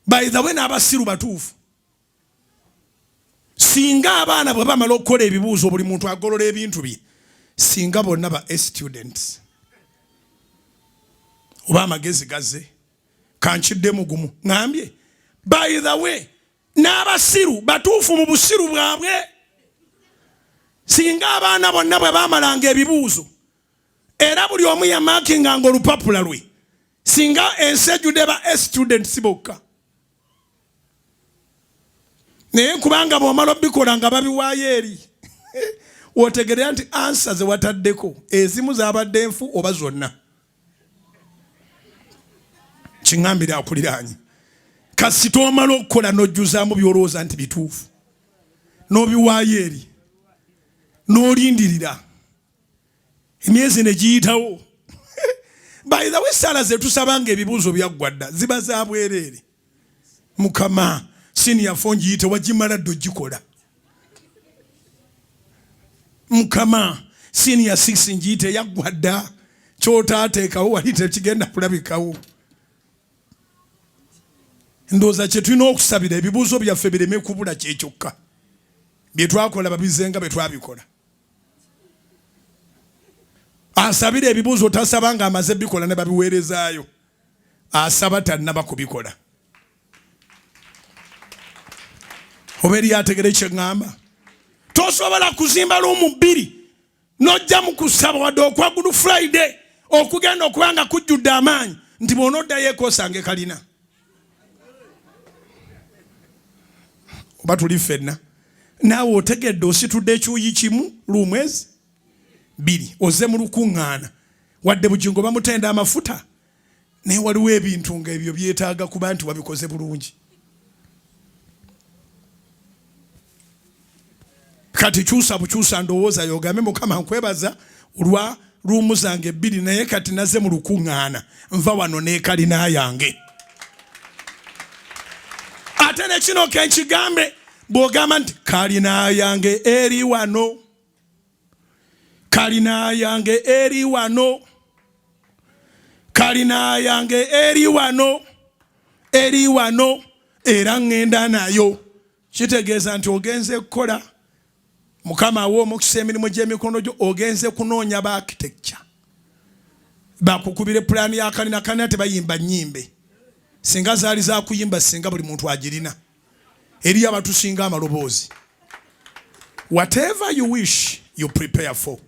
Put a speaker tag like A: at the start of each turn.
A: By the way n'abasiru batuufu. Singa abaana bwe bamala okukola ebibuuzo buli muntu agolola ebintu bye. Singa bonna ba students. Oba amagezi gazze. Kanchidde mugumu. Ngambye. By the way n'abasiru batuufu mu busiru bwabwe. Singa abaana bonna bwe bamalanga ebibuuzo. Era buli omu yamakinga ng'olupapula lwe. Singa ensejjudde ba students bokka. Naye kubanga bw'omala obikola nga babiwaayo eri. Otegeera nti ansa ze wataddeko ezimu zaabadde enfu oba zonna. Kiŋŋambire akuliraanye. Kasita omala okukola n'ojjuzaamu by'olowooza nti bituufu. N'obiwaayo eri. N'olindirira. Emyezi ne giyitawo. By the way sala ze tusabanga ebibuuzo byaggwa dda ziba za bwereere. Mukama senior phone giyite wagimala ddo gikola. Mukama senior 6 ngiyite yaggwa dda ky'otaateekawo wali tekigenda kulabikawo. Ndowooza kye tulina okusabira ebibuuzo byaffe bireme kubula kyekyokka. Bye twakola babizenga bwe twabikola. Asabira ebibuuzo tasaba nga amaze bikola ne babiweerezaayo. Asaba tannaba kubikola. Oberi ategere kye ŋŋamba. Tosobola kuzimba luumu 2 n'ojja mu kusaba wadde okwa Good Friday okugenda okubanga kujjudde amaanyi nti bw'onoddayo ekoosange kalina. Oba tuli ffenna. Naawe otegedde ositudde ekyuyi kimu luumwezi 2 oze mu lukuŋŋaana wadde bugingo bamutenda amafuta naye waliwo ebintu nga ebyo byetaaga kuba nti wabikoze bulungi. Kati kyusa bukyusa ndowooza yogambe Mukama nkwebaza olwa luumu zange 2 naye kati naze mu lukuŋŋaana nva wano n'ekalina yange. Ate ne kino kenkigambe bw'ogamba nti kalina yange eri wano. Kalina yange eri wano. Kalina yange eri wano. Eri wano era ngenda nayo. Kitegeeza nti ogenze kukola. Mukama awo omukisa emirimu gy'emikono gyo ogenze kunoonya ba architecture. Bakukubire pulaani ya kalina kalina tebayimba nnyimbe. Singa zaali za kuyimba singa buli muntu agirina. Eri abatusinga amaloboozi. Whatever you wish you prepare for.